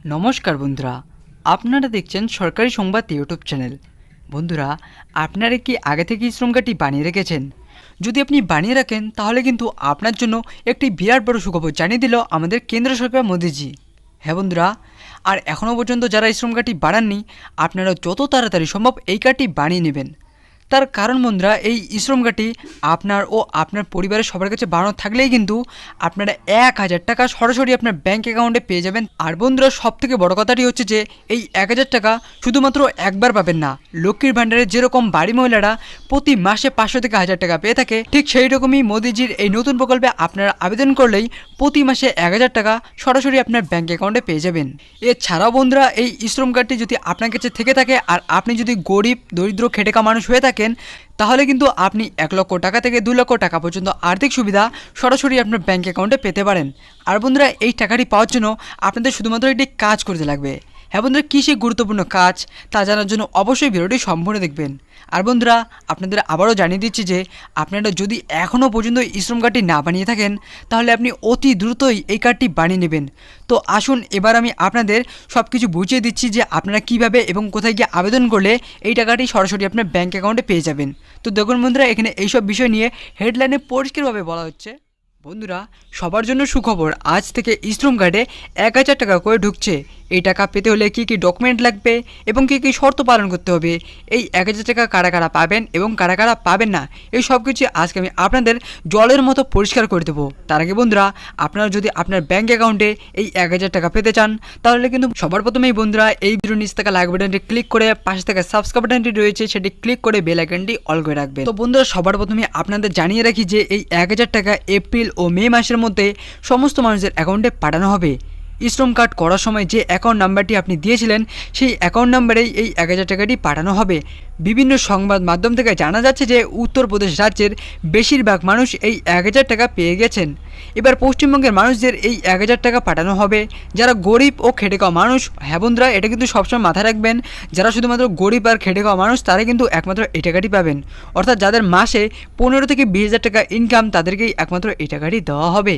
নমস্কার বন্ধুরা, আপনারা দেখছেন সরকারি সংবাদ ইউটিউব চ্যানেল। বন্ধুরা, আপনারা কি আগে থেকে শ্রম কার্ডটি বানিয়ে রেখেছেন? যদি আপনি বানিয়ে রাখেন তাহলে কিন্তু আপনার জন্য একটি বিরাট বড় সুখবর জানিয়ে দিল আমাদের কেন্দ্র সরকার মোদিজি। হ্যাঁ বন্ধুরা, আর এখনও পর্যন্ত যারা এই শ্রম কার্ডটি বানাননি, আপনারা যত তাড়াতাড়ি সম্ভব এই কার্ডটি বানিয়ে নেবেন। তার কারণ বন্ধুরা, এই শ্রম কার্ডটি আপনার ও আপনার পরিবারের সবার কাছে বানানো থাকলেই কিন্তু আপনারা 1000 টাকা সরাসরি আপনার ব্যাঙ্ক অ্যাকাউন্টে পেয়ে যাবেন। আর বন্ধুরা, সবথেকে বড় কথাটি হচ্ছে যে এই 1000 টাকা শুধুমাত্র একবার পাবেন না। লক্ষ্মীর ভাণ্ডারে যেরকম বাড়ি মহিলারা প্রতি মাসে 500 থেকে 1000 টাকা পেয়ে থাকে, ঠিক সেই রকমই মোদিজির এই নতুন প্রকল্পে আপনারা আবেদন করলেই প্রতি মাসে 1000 টাকা সরাসরি আপনার ব্যাঙ্ক অ্যাকাউন্টে পেয়ে যাবেন। এছাড়াও বন্ধুরা, এই শ্রম কার্ডটি যদি আপনার কাছে থেকে থাকে আর আপনি যদি গরিব দরিদ্র খেটে খাওয়া মানুষ হয়ে থাকেন, তাহলে কিন্তু আপনি 1 লক্ষ টাকা থেকে 2 লক্ষ টাকা পর্যন্ত আর্থিক সুবিধা সরাসরি আপনার ব্যাঙ্ক অ্যাকাউন্টে পেতে পারেন। আর বন্ধুরা, এই টাকাটি পাওয়ার জন্য আপনাদের শুধুমাত্র একটি কাজ করতে লাগবে। হ্যাঁ বন্ধুরা, কী সেই গুরুত্বপূর্ণ কাজ তা জানার জন্য অবশ্যই ভিডিওটি সম্পূর্ণ দেখবেন। আর বন্ধুরা, আপনাদের আবারও জানিয়ে দিচ্ছি যে আপনারা যদি এখনও পর্যন্ত শ্রম কার্ডটি না বানিয়ে থাকেন, তাহলে আপনি অতি দ্রুতই এই কার্ডটি বানিয়ে নেবেন। তো আসুন এবার আমি আপনাদের সব কিছু বুঝিয়ে দিচ্ছি যে আপনারা কিভাবে এবং কোথায় গিয়ে আবেদন করলে এই টাকাটি সরাসরি আপনার ব্যাঙ্ক অ্যাকাউন্টে পেয়ে যাবেন। তো দেখুন বন্ধুরা, এখানে এইসব বিষয় নিয়ে হেডলাইনে পরিষ্কারভাবে বলা হচ্ছে। বন্ধুরা, সবার জন্য সুখবর, আজ থেকে শ্রম কার্ডে 1000 টাকা করে ঢুকছে। এই টাকা পেতে হলে কী কী ডকুমেন্ট লাগবে এবং কী কী শর্ত পালন করতে হবে, এই 1000 টাকা কারা কারা পাবেন এবং কারা কারা পাবেন না, এই সব কিছু আজকে আমি আপনাদের জলের মতো পরিষ্কার করে দেবো। তার আগে বন্ধুরা, আপনারা যদি আপনার ব্যাঙ্ক অ্যাকাউন্টে এই 1000 টাকা পেতে চান, তাহলে কিন্তু সবার প্রথমেই বন্ধুরা এই ভিডিওর নিচ থাকা লাইক বাটনটি ক্লিক করে পাশে থাকা সাবস্ক্রাইব বাটনটি রয়েছে সেটি ক্লিক করে বেল আইকনটি অল করে রাখবেন। তো বন্ধুরা, সবার প্রথমে আপনাদের জানিয়ে রাখি যে এই 1000 টাকা এপ্রিল ও মে মাসের মধ্যে সমস্ত মানুষের অ্যাকাউন্টে পাঠানো হবে। শ্রম কার্ড করার সময় যে অ্যাকাউন্ট নাম্বারটি আপনি দিয়েছিলেন, সেই অ্যাকাউন্ট নাম্বারেই এই 1000 টাকাটি পাঠানো হবে। বিভিন্ন সংবাদ মাধ্যম থেকে জানা যাচ্ছে যে উত্তরপ্রদেশ রাজ্যের বেশিরভাগ মানুষ এই 1000 টাকা পেয়ে গেছেন। এবার পশ্চিমবঙ্গের মানুষদের এই 1000 টাকা পাঠানো হবে যারা গরিব ও খেটে খাওয়া মানুষ। হ্যাঁ বন্ধুরা, এটা কিন্তু সবসময় মাথায় রাখবেন, যারা শুধুমাত্র গরিব আর খেটে খাওয়া মানুষ তারা কিন্তু একমাত্র এই টাকাটি পাবেন। অর্থাৎ যাদের মাসে 15 থেকে 20,000 টাকা ইনকাম, তাদেরকেই একমাত্র এই টাকাটি দেওয়া হবে।